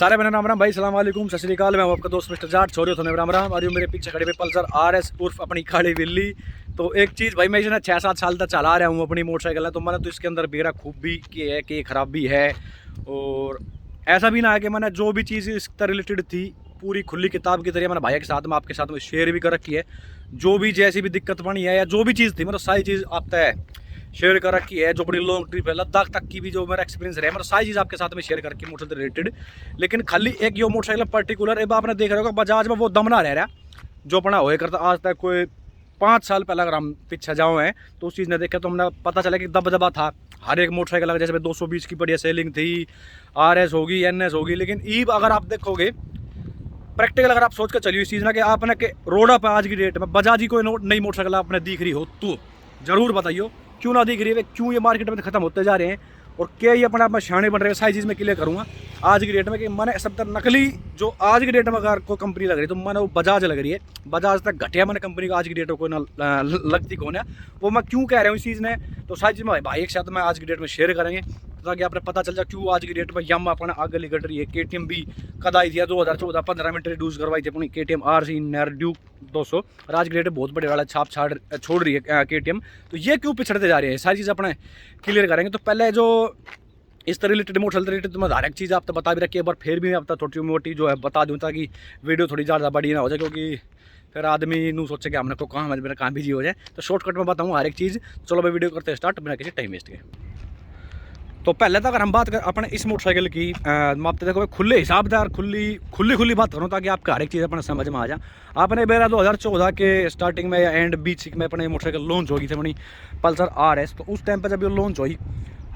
सारे मेरा नाम राम भाई, सलाम वालेकुम, सत श्री अकाल। मैं हूं आपका दोस्त मिस्टर जाट, छोरियो तो राम राम। और मेरे पीछे खड़े हुए पल्सर RS उर्फ अपनी काली बिल्ली। तो एक चीज़ भाई, मैं इसे 6-7 साल तक चला रहा हूँ अपनी मोटरसाइकिल है, तो मैंने तो इसके अंदर बेरा खूबी की है कि खराबी है। और ऐसा भी ना है कि मैंने जो भी चीज़ इससे रिलेटेड थी पूरी खुली किताब की तरह मैंने भाई के साथ में आपके साथ में शेयर भी कर रखी है। जो भी जैसी भी दिक्कत बनी है या जो भी चीज़ थी मतलब सारी चीज़ आप तय शेयर कर रखी है। जो बड़ी लॉन्ग ट्रिप है लद्दाख तक की भी जो मेरा एक्सपीरियंस रहा है मतलब सारी चीज़ आपके साथ में शेयर करके मोटरसाइकिल रिलेटेड। लेकिन खाली एक यो मोटरसाइकिल पर्टिकुलर अब आपने देख रहे हो बजाज में वो दम ना रह रहा जो अपना होए करता आज तक। कोई 5 साल पहले अगर हम पीछे जाओ हैं तो उस चीज़ ने देखा तो हमने पता चला कि दबदबा था हर एक मोटरसाइकिल। जैसे 220 की बढ़िया सेलिंग थी, RS होगी, NS होगी। लेकिन ईब अगर आप देखोगे प्रैक्टिकल अगर आप सोच कर चलिए इस चीज़ ना कि आपने के रोड पर आज की डेट में बजाज की कोई नई मोटरसाइकिल आपने दिख रही हो तो ज़रूर बताइए क्यों ना दिख रही है, क्यों ये मार्केट में ख़त्म होते जा रहे हैं और क्या ये अपने आप में शाने बन रहे हैं। सारी चीज़ में क्लियर करूँगा आज की डेट में कि मैंने सब तक नकली जो आज की डेट में अगर कोई कंपनी लग रही है तो मैंने वो बजाज लग रही है। बजाज तक घटिया मैंने कंपनी को आज की डेट में कोई ना लगती कौन है, वो मैं क्यों कह रहा हूँ इस चीज़ ने। तो सारी चीज़ में भाई एक साथ में आज की डेट में शेयर करेंगे ताकि आपने पता चल जाए क्यों आज की डेट में यम अपना आगे निकल रही है। KTM भी कद आई थी 2014-15 में इंट्रोड्यूस करवाई थी अपनी KTM RC नर ड्यूक 200 और आज की डेट में बहुत बड़े वाला छाप छोड़ रही है KTM। तो ये क्यों पिछड़ते जा रहे हैं सारी चीज़ अपने क्लियर करेंगे। तो पहले जो इस तरह रिलेटेड मोटरसाइकिल रिलेटेड तो मैं हर एक चीज़ आप तो बता भी रखी है, एक बार फिर भी आप तो थोड़ी मोटी जो है बता दूँ ताकि वीडियो थोड़ी ज़्यादा बड़ी ना हो जाए, क्योंकि फिर आदमी नू सोचे कि हमने को कहाँ मेरा काम बिजी हो जाए। तो शॉर्टकट में बताऊँ हर एक चीज़। चलो भाई वीडियो करते हैं स्टार्ट बिना किसी टाइम वेस्ट के। तो पहले तो अगर हम बात करें अपने इस मोटरसाइकिल की आप तो देखो खुले हिसाबदार खुली बात करूँ ताकि आपका हर एक चीज़ अपने समझ में आ जाए। आपने मेरा 2014 के स्टार्टिंग में या एंड बीच में अपने मोटरसाइकिल लॉन्च होगी थी अपनी पल्सर RS। तो उस टाइम पर जब ये लॉन्च हुई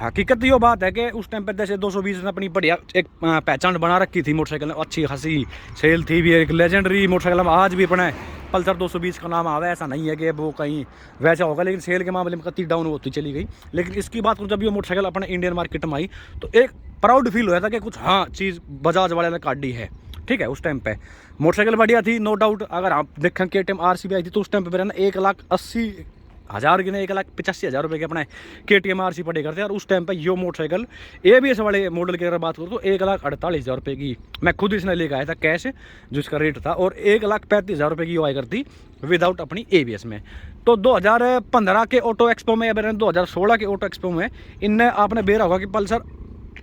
हकीकत ये बात है कि उस टाइम पर जैसे 220 ने अपनी बढ़िया एक पहचान बना रखी थी मोटरसाइकिल, अच्छी खासी सेल थी भी, एक लेजेंडरी मोटरसाइकिल आज भी अपना पल्सर 220 का नाम आवा। ऐसा नहीं है कि वो कहीं वैसा होगा, लेकिन सेल के मामले में कतई डाउन होती चली गई। लेकिन इसकी बात करूँ जब ये मोटरसाइकिल अपने इंडियन मार्केट में आई तो एक प्राउड फील हुआ था कि कुछ हाँ चीज़ बजाज वाले ने काटी है। ठीक है, उस टाइम पे मोटरसाइकिल बढ़िया थी नो डाउट। अगर आप देखें KTM RC भी आई थी तो उस टाइम पे ना 1,80,000 की 1,85,000 रुपये के अपने KTM RC पड़े करते हैं। और उस टाइम पे यो मोटरसाइकिल ABS वाले मॉडल की अगर बात करूँ तो 1,48,000 रुपये की मैं खुद इसने लेकर आया था कैश जिसका रेट था, और 1,35,000 रुपये की यो आया करती विदाउट अपनी ABS में। तो 2015 के ऑटो एक्सपो में या 2016 के ऑटो एक्सपो में इनने आपने बेरा होगा कि पल्सर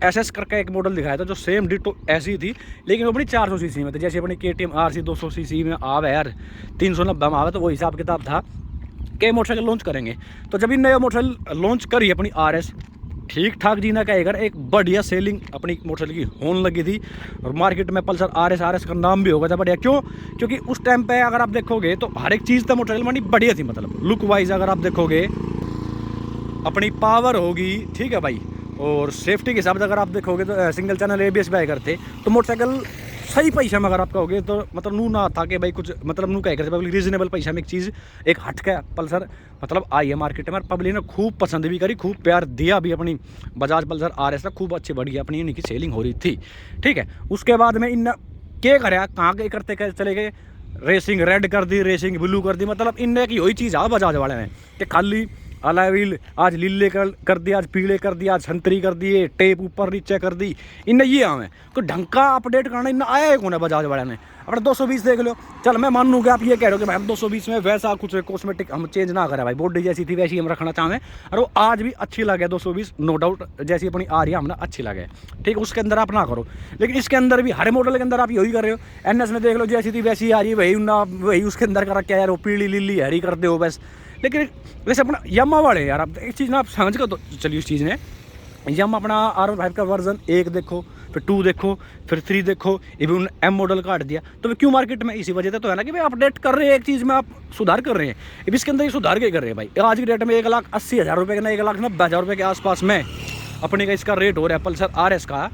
SS करके एक मॉडल दिखाया था जो सेम डिटो ऐसी थी, लेकिन वो अपनी 400 सीसी में थी। जैसे अपनी KTM RC 200 सीसी में आवे यार 390 में आवे, तो वो हिसाब किताब था कि मोटरसाइकिल लॉन्च करेंगे। तो जब इन नया मोटरसाइकिल लॉन्च करी अपनी RS ठीक ठाक जीना का अगर एक बढ़िया सेलिंग अपनी मोटरसाइकिल की होने लगी थी और मार्केट में पल्सर RS का नाम भी होगा था बढ़िया। क्यों? क्योंकि उस टाइम पे अगर आप देखोगे तो हर एक चीज़ तो मोटरसाइकिल में बढ़िया थी। मतलब लुक वाइज अगर आप देखोगे अपनी पावर होगी, ठीक है भाई, और सेफ्टी के हिसाब से अगर आप देखोगे तो सिंगल चैनल ABS भी आया करते। तो मोटरसाइकिल सही पैसा में अगर आप कहोगे तो मतलब नू ना था कि भाई कुछ मतलब नू कह करते पब्लिक रीजनेबल पैसा में एक चीज़ एक हट का पल्सर मतलब आई है मार्केट में। पब्लिक ने खूब पसंद भी करी, खूब प्यार दिया भी अपनी बजाज पल्सर RS का, खूब अच्छी बढ़िया अपनी इनकी सेलिंग हो रही थी। ठीक है, उसके बाद में इन क्या करे कहाँ के करते चले गए, रेसिंग रेड कर दी, रेसिंग ब्लू कर दी। मतलब इनने की वही चीज़ आ बजाज वाले में कि खाली अलॉय व्हील आज लीले कर दिया, आज पीले कर दिया, आज संतरी कर दिए, टेप ऊपर नीचे कर दी। इनने ये आवे कोई ढंग का अपडेट करना इन्हें आया है कौन है बजाज वाले ने। अपने 220 देख लो, चल मैं मान लूँ कि आप ये कह रहे हो कि भाई हम 220 में वैसा कुछ कॉस्मेटिक हम चेंज ना करें, भाई बॉडी जैसी थी वैसी हम रखना चाहें और वो आज भी अच्छी लगे 220 नो डाउट जैसी अपनी आ रही है हमने अच्छी लगे। ठीक, उसके अंदर आप ना करो, लेकिन इसके अंदर भी हर मॉडल के अंदर आप यही कर रहे हो। NS में देख लो जैसी थी वैसी आ रही है, वही उसके अंदर कर रखा है यार, वो पीली लीली हरी कर दो बस। लेकिन वैसे अपना यमा वाले यार आप एक चीज़ ना आप समझ कर तो चलिए, इस चीज़ ने यम अपना R15 का वर्जन 1 देखो, फिर 2 देखो, फिर 3 देखो, इवन M मॉडल काट दिया। तो क्यों मार्केट में इसी वजह से तो है ना कि भाई अपडेट कर रहे हैं, एक चीज़ में आप सुधार कर रहे हैं। अब इसके अंदर ये सुधार के कर रहे हैं भाई। आज की डेट में 1,80,000 रुपये का ना 1,90,000 रुपये के आसपास में अपने का इसका रेट हो रहा है पल्सर RS का।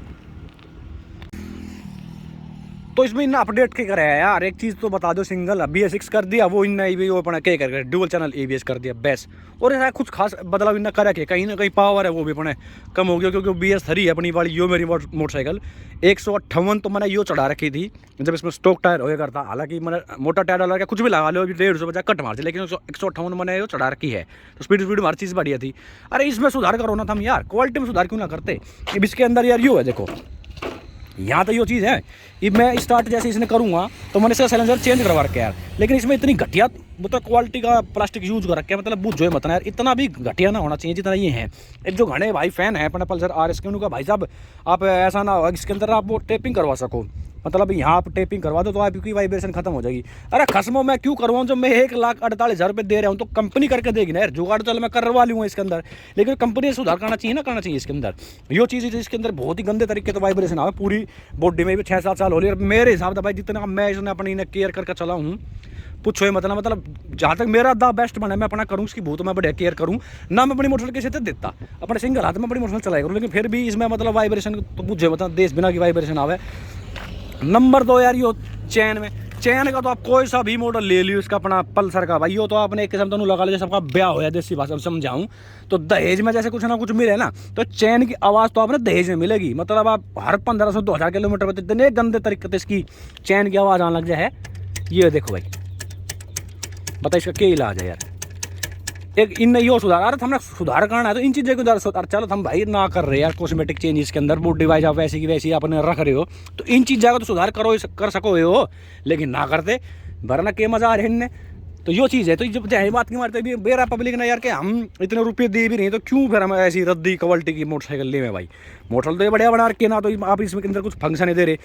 तो इसमें इन्हें अपडेट क्या कराया यार, एक चीज़ तो बता दो, सिंगल BS6 कर दिया, वो इन्हें भी वो अपना क्या कर डुअल चैनल ABS कर दिया बस। और ऐसा कुछ खास बदलाव इन्हें करा के कहीं ना कहीं पावर है वो भी अपने कम हो गया, क्योंकि BS3 है अपनी वाली यो मेरी मोटरसाइकिल 158 तो मैंने यो चढ़ा रखी थी जब इसमें स्टॉक टायर होया करता। हालांकि मैंने मोटा टायर डाला के कुछ भी लगा लो 150 बजा कट मार दी, लेकिन 158 मैंने यो चढ़ा रखी है तो स्पीड हर चीज़ बढ़िया थी। अरे इसमें सुधार करो ना, हम यार क्वालिटी में सुधार क्यों ना करते। इसके अंदर यार यो है देखो, यहाँ तो ये चीज़ है। ये मैं स्टार्ट जैसे इसने करूँगा तो मैंने इसका साइलेंसर चेंज करवा रखा है यार, लेकिन इसमें इतनी घटिया मतलब क्वालिटी का प्लास्टिक यूज कर रखा है, मतलब बुझ जो है मतलब यार इतना भी घटिया ना होना चाहिए जितना ये है। एक जो घने भाई फैन है अपने पल्सर RS के, उनका भाई साहब आप ऐसा ना हो इसके अंदर आप वो टेपिंग करवा सको, मतलब यहाँ आप टेपिंग करवा दो तो आपकी वाइब्रेशन खत्म हो जाएगी। अरे खस्मो मैं क्यों करवाऊँ जब मैं 1,48,000 रुपये दे रहा हूँ, तो कंपनी करके देगी ना यार। जुगाड़ चल मैं करवा लूँगा इसके अंदर, लेकिन कंपनी से सुधार करना चाहिए ना, करना चाहिए इसके अंदर। ये चीज़ इसके अंदर बहुत ही गंदे तरीके तो वाइब्रेशन आवे, पूरी बॉडी में भी 6-7 साल हो रही है मेरे हिसाब से भाई। जितना मैं इसने अपनी इन्हें केयर करके चला हूँ पूछो मतलब जहाँ तक मेरा दा बेस्ट बना मैं अपना करूँ इसकी बहुत मैं बढ़िया केयर करूँ ना। मैं अपनी मोटरसाइकिल किसी से देता अपने सिंगल हाथ में अपनी मोटरसाइकिल चलाया करूँ, लेकिन फिर भी इसमें मतलब वाइब्रेशन तो मुझे मतलब देश बिना की वाइब्रेशन आवे। नंबर 2 यार यो चैन का तो आप कोई सा भी मॉडल ले लियो इसका अपना पल्सर का भाई, यो तो आपने एक किस्म तो लगा लो सबका ब्याह हो देसी भाषा में समझाऊं तो दहेज में जैसे कुछ ना कुछ मिले ना, तो चैन की आवाज़ तो आपने दहेज में मिलेगी। मतलब आप हर 1500-2000 किलोमीटर पर इतने गंदे तरीके से इसकी चैन की आवाज़ आने लग जाए। ये देखो भाई, बता इसका क्या इलाज है यार। एक इन यो सुधार, अरे हमने सुधार करना है तो इन चीज़ों को सुधार। चलो हम भाई ना कर रहे यार कॉस्मेटिक चेंज इसके अंदर, बूट डिवाइस आप वैसी की वैसी आपने रख रहे हो, तो इन चीज़ों का तो सुधार करो कर सको हो, लेकिन ना करते वरना के मजा आ रहे इनने। तो यो चीज़ है। तो जब चाहे बात की मारते भी बेरा पब्लिक ना यार कि हम इतने रुपये दे भी नहीं तो क्यों फिर हम ऐसी रद्दी क्वालिटी की मोटरसाइकिल ले में भाई। मोटरसाइकिल तो ये बढ़िया बना रखे ना, तो आप इसमें के अंदर कुछ फंक्शन नहीं दे रहे।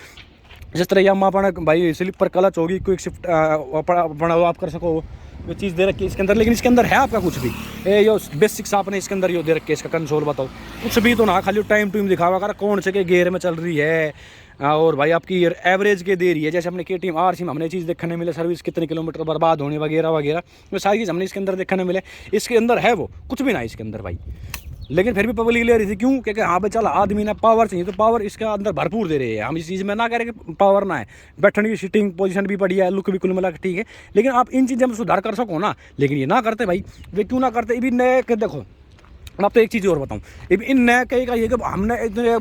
जिस तरह हम अपना भाई स्लीपर क्लच होगी, क्विक शिफ्ट बना आप कर सको, ये चीज़ दे रखी है इसके अंदर, लेकिन इसके अंदर है आपका कुछ भी यो बेसिक्स आपने इसके अंदर यो दे रखे है। इसका कंसोल बताओ कुछ भी तो ना, खाली टाइम टूम दिखावा कर कौन से के गेयर में चल रही है, और भाई आपकी एवरेज के दे रही है। जैसे अपने KTM RC में हमने चीज़ देखने मिले, सर्विस कितने किलोमीटर बर्बाद होने वगैरह वगैरह, वो सारी चीज़ हमने इसके अंदर देखने मिले। इसके अंदर है वो कुछ भी ना इसके अंदर भाई, लेकिन फिर भी पब्लिक ले रही थी क्यों, क्योंकि हाँ भाई चल आदमी ना पावर चाहिए, तो पावर इसके अंदर भरपूर दे रहे हैं। हम इस चीज़ में ना कह रहे कि पावर ना है, बैठने की सीटिंग पोजीशन भी बढ़िया है, लुक भी कुल मिला ठीक है, लेकिन आप इन चीज़ों में सुधार कर सको ना। लेकिन ये ना करते भाई, वे क्यों ना करते। ये भी नए के देखो, मैं आपको एक चीज़ और बताऊँ, ये भी इन नए कहीं का ये कि हमने इतने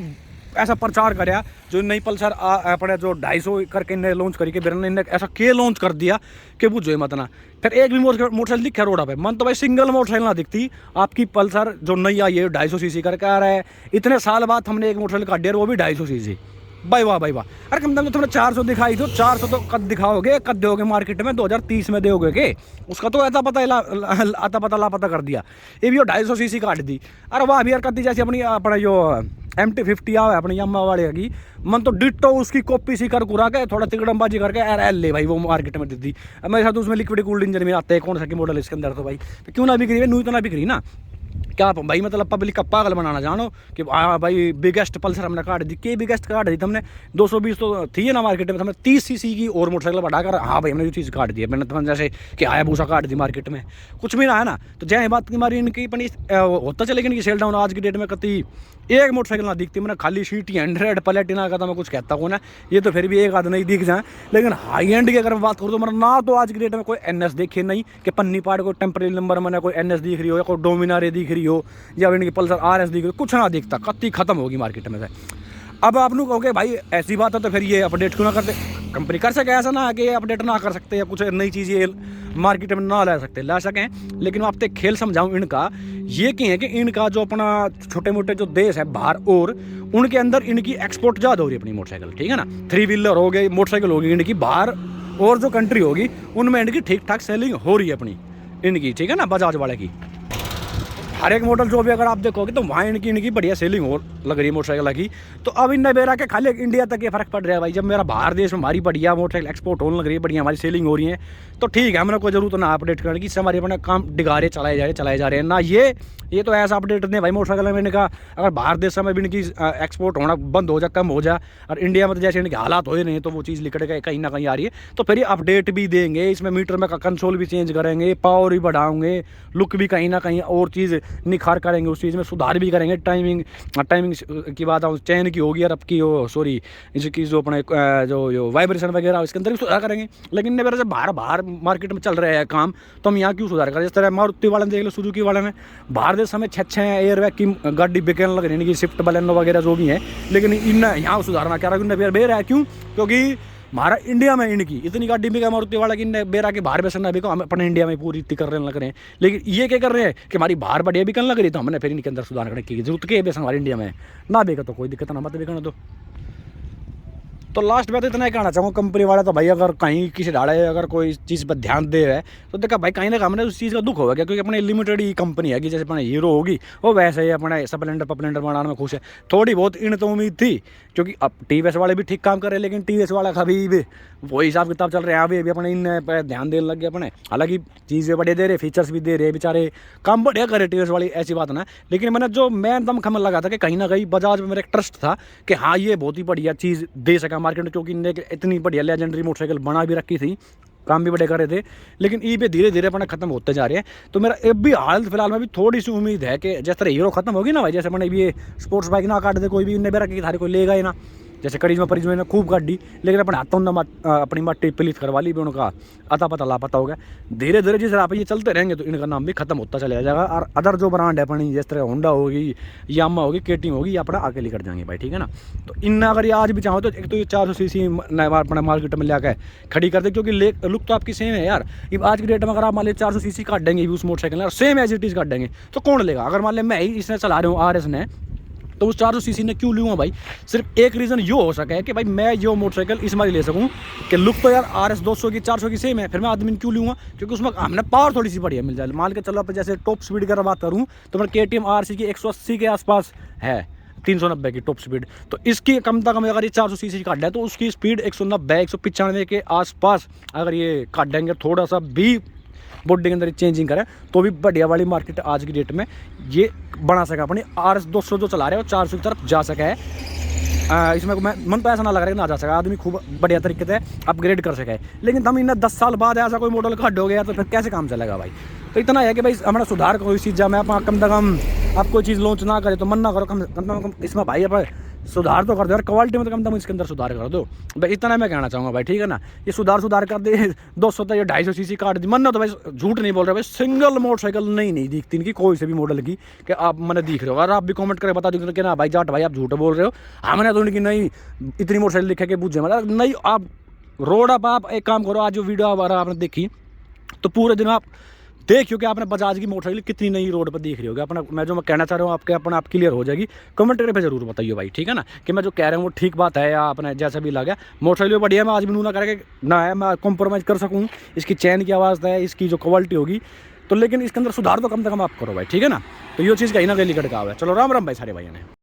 ऐसा प्रचार कराया जो नई पल्सर अपने जो 250 करके इन्हें लॉन्च करके बिरन इन्हें ऐसा के लॉन्च कर दिया कि बुझो मत ना। फिर एक भी मोटरसाइकिल दिखा रोड पे, मन तो भाई सिंगल मोटरसाइकिल ना दिखती आपकी पल्सर जो नई आई है 250 सीसी करके आ रहा है। इतने साल बाद हमने एक मोटरसाइकिल काट दिया, वो भी 250 सीसी। भाई वाह भाई वाह। अरे कम से कम तुमने 400 दिखाई तो 400 तो कद दिखाओगे, कद दोगे मार्केट में 2030 में दोगे के, उसका तो ऐसा पता लापता कर दिया। ये भी 250 सीसी काट दी। अरे वाह भी यार कद दी, जैसे अपना जो MT-50 आवे अपनी यम्मा वाले की, मन तो डिट्टो उसकी कॉपी सी कर कुरा के थोड़ा तिकड़मबाजी करके यार ले भाई वो मार्केट में दे दी। मेरे साथ उसमें लिक्विड कूल्ड इंजन में आते हैं कौन सा की मॉडल इसके अंदर, तो भाई तो क्यों ना बिक्री है, नू तो ना बिक्री ना। क्या आप भाई मतलब पब्लिक का पागल बनाना जानो कि हाँ भाई बिगेस्ट पल्सर हमने काट दी, के बिगेस्ट काट दी हमने 220 तो थी है ना मार्केट में, हमने 30 सीसी की और मोटरसाइकिल बढ़ाकर हाँ भाई हमने ये चीज़ काट दी है। मैंने तो जैसे कि आया भूसा काट दी मार्केट में, कुछ भी ना है ना। तो जय बात की मारी इनकी पण होता चले इनकी सेल डाउन आज की डेट में कति एक मोटरसाइकिल ना दिखती, मैंने खाली सीटी 100 प्लेटिना का तो मैं कुछ कहता हूँ ना, ये तो फिर भी एक आध नहीं दिख जाए। लेकिन हाई एंड की अगर मैं बात करूँ तो मैंने ना तो आज की डेट में कोई NS देखे नहीं कि पन्नी पाड़ को टेम्परेरी नंबर मैंने कोई NS दिख रही हो या कोई डोमिनार दिख रही हो या इनकी पल्सर RS दिख रही हो, कुछ ना दिखता, कत्ती खत्म होगी मार्केट में से। अब आप लोग कहोगे भाई ऐसी बात है तो फिर ये अपडेट क्यों ना करते, कंपनी कर सके ऐसा ना कि अपडेट ना कर सकते या कुछ नई चीज़ ये मार्केट में ना ला सकते, ला सकें। लेकिन मैं आपसे खेल समझाऊं इनका, ये क्या है कि इनका जो अपना छोटे मोटे जो देश है बाहर और उनके अंदर इनकी एक्सपोर्ट ज़्यादा हो रही है अपनी मोटरसाइकिल, ठीक है ना। 3 व्हीलर हो गई मोटरसाइकिल होगी इनकी बाहर, और जो कंट्री होगी उनमें इनकी ठीक ठाक सेलिंग हो रही है अपनी इनकी, ठीक है ना, बजाज वाले की। हर एक मॉडल जो भी अगर आप देखोगे तो वहाँ इनकी बढ़िया सेलिंग हो लग रही है मोटरसाइकिल की। तो अब इन बेरा के खाली इंडिया तक ये फर्क पड़ रहा है भाई। जब मेरा बाहर देश में हमारी बढ़िया मोटरसाइकिल एक्सपोर्ट होने लग रही है, बढ़िया हमारी सेलिंग हो रही है, तो ठीक है, हमने कोई जरूरत ना अपडेट करने की, इससे हमारे अपना काम डिगारे चलाए जा रहे हैं ना। ये तो ऐसा अपडेट नहीं भाई मोटरसाइकिल में इनका, अगर बाहर देश में भी इनकी एक्सपोर्ट होना बंद हो जाए, कम हो जाए, और इंडिया में तो जैसे इनके हालात हो ही नहीं तो वो चीज़ लिखट के कहीं ना कहीं आ रही है, तो फिर ये अपडेट भी देंगे, इसमें मीटर में कंसोल भी चेंज करेंगे, पावर भी बढ़ाएंगे, लुक भी कहीं ना कहीं और चीज़ निखार करेंगे, उस चीज़ में सुधार भी करेंगे। टाइमिंग की बात है चैन की होगी, और अब की सॉरी इसकी जो अपने जो वाइब्रेशन वगैरह इसके अंदर भी सुधार करेंगे। लेकिन मेरा जब बाहर मार्केट में चल रहा है काम, तो हम यहाँ क्यों सुधार करें। जिस तरह मारुति वाले देख लो, सुजुकी वाले में बाहर देश में 6 एयरबैग की गाड़ी बिकने लग रही है, स्विफ्ट बलेनो वगैरह जो भी है, लेकिन इन यहाँ सुधारना क्या रहा बेर है। क्यों? क्योंकि हमारा इंडिया में इनकी इतनी गाड़ी बिका मारुति वाला की बेरा के बाहर बेचना बिको, हम अपने इंडिया में पूरी इतनी करने लग रहे हैं। लेकिन ये क्या कर रहे हैं कि हमारी बाहर बढ़िया बिकने लग रही, तो हमने फिर इनके अंदर सुधार करने की जरूरत की है। बेस हमारी इंडिया में ना बिका तो कोई दिक्कत ना, मत बिकने दो। तो लास्ट में तो इतना ही कहना चाहूँगा, कंपनी वाला तो भाई अगर कहीं किसी डाले अगर कोई चीज़ पर ध्यान दे रहा है तो देखा भाई कहीं ना कहीं उस चीज़ का दुख होगा, क्योंकि अपने लिमिटेड ही कंपनी है कि जैसे अपने हीरो होगी वो वैसे ही अपने स्प्लेंडर पप्लेंडर बनाने में खुश है। थोड़ी बहुत इन तो उम्मीद थी, क्योंकि अब टीवीएस वाले भी ठीक काम कर रहे हैं, लेकिन टीवीएस वाला कभी भी वही हिसाब किताब चल रहे हैं। अभी अपने इन पर ध्यान देने लग गए अपने, हालांकि चीज़ें बढ़िया दे रहे, फीचर्स भी दे रहे बेचारे, काम बढ़िया करे टीवीएस वाली, ऐसी बात ना। लेकिन मैंने जो मैं एकदम खमन लगा था कि कहीं ना कहीं बजाज में मेरा एक ट्रस्ट था कि हाँ ये बहुत ही बढ़िया चीज़ दे सका मार्केट में, क्योंकि इनने इतनी बढ़िया लेजेंडरी मोटरसाइकिल बना भी रखी थी, काम भी बड़े कर रहे थे। लेकिन ई पे धीरे धीरे अपना खत्म होते जा रहे हैं। तो मेरा अब भी हाल फिलहाल में भी थोड़ी सी उम्मीद है कि जिस तरह हीरो खत्म होगी ना भाई, जैसे अपने ये स्पोर्ट्स बाइक ना काट दे कोई भी, इनने भी रखी थारी कोई लेगा ही ना, जैसे करिश्मा परिश्मा ने खूब काट दी, लेकिन अपने हाथों ने अपनी मट्टी पुलिस करवा ली भी, उनका अता पता लापता हो गया। धीरे धीरे जिस तरह ये चलते रहेंगे तो इनका नाम भी खत्म होता चला जाएगा। और अदर जो ब्रांड है अपनी, जिस तरह होंडा होगी, यामा होगी, केटीएम होगी, ये अपना आगे लेकर जाएंगे भाई, ठीक है ना। तो इन अगर ये आज भी चाहो तो एक तो ये 400 सीसी अपना मार्केट में लेकर खड़ी कर दे, क्योंकि लुक तो आपकी सेम है यार। आज की डेट में अगर आप मान लीजिए 400 सीसी काट देंगे उस मोटरसाइकिल और सेम एज इट इज़ काट देंगे तो कौन लेगा। अगर मान लिया मैं ही इसने चला रहा हूँ RS ने, तो उस 400 सीसी ने क्यों लूँगा भाई? सिर्फ एक रीज़न ये हो सका है कि भाई मैं जो मोटरसाइकिल इस मारी ले सकूँ कि लुक तो यार RS 200 की 400 की सेम है, फिर मैं आदमी क्यों लूँगा? क्योंकि उसमें हमने पावर थोड़ी सी बढ़िया मिल जाए। मान के चलो, जैसे टॉप स्पीड की बात करूँ तो मैं KTM RC की 180 के आसपास है, 390 की टॉप स्पीड। तो इसकी कम से कम अगर ये 400 सीसी काट है तो उसकी स्पीड 190 195 के आसपास अगर ये काट देंगे, थोड़ा सा भी बॉडी के अंदर चेंजिंग करें तो भी बढ़िया वाली मार्केट आज की डेट में ये बना सका। अपनी RS 200 जो चला रहे हैं वो 400 की तरफ जा सका है। इसमें मैं मन तो ऐसा ना लग रहा है ना जा सका, आदमी खूब बढ़िया तरीके से अपग्रेड कर सका है। लेकिन हम इन्हें 10 साल बाद ऐसा कोई मॉडल खड़ हो गया तो फिर कैसे काम चलेगा भाई? तो इतना है कि भाई हमारा सुधार कोई चीज़ जब मैं कम से कम आप कोई चीज़ लॉन्च ना करे तो मन ना करो, कम इसमें भाई अब सुधार तो कर दो यार, क्वालिटी में तो कम से कम इसके अंदर सुधार कर दो भाई, इतना मैं कहना चाहूँगा भाई, ठीक है ना। ये सुधार कर दे 200 तो ये 250 सीसी काट दी, मन ना तो भाई झूठ नहीं बोल रहे भाई, सिंगल मोटरसाइकिल नहीं दिखती इनकी कोई से भी मॉडल की कि आप मैंने दिख रहे हो। अगर आप भी कमेंट करके बता दो कि ना भाई जाट भाई आप झूठ बोल रहे हो, हमने तो उनकी नहीं इतनी मोटरसाइकिल दिखे के पूछे मतलब नहीं। आप रोड आप एक काम करो, आज जो वीडियो आपने देखी तो पूरे दिन आप देखियो कि आपने बजाज की मोटरसाइकिल कितनी नई रोड पर दिख रही होगी। अपना मैं जो मैं कहना चाह रहा हूँ आपके आप क्लियर हो जाएगी। कमेंट पे जरूर बताइए भाई, ठीक है ना, कि मैं जो कह रहा हूँ वो ठीक बात है या अपने जैसा भी लगा। मोटरसाइकिल बढ़िया, मैं आज भी नूना करके ना है मैं कॉम्प्रोमाइज़ कर सकूँ, इसकी चैन की आवाज़ है, इसकी जो क्वालिटी होगी तो, लेकिन इसके अंदर सुधार तो कम से कम आप करो भाई, ठीक है ना। तो ये चीज़ कहीं ना कहीं निकट का है। चलो राम राम भाई सारे भाइयों ने।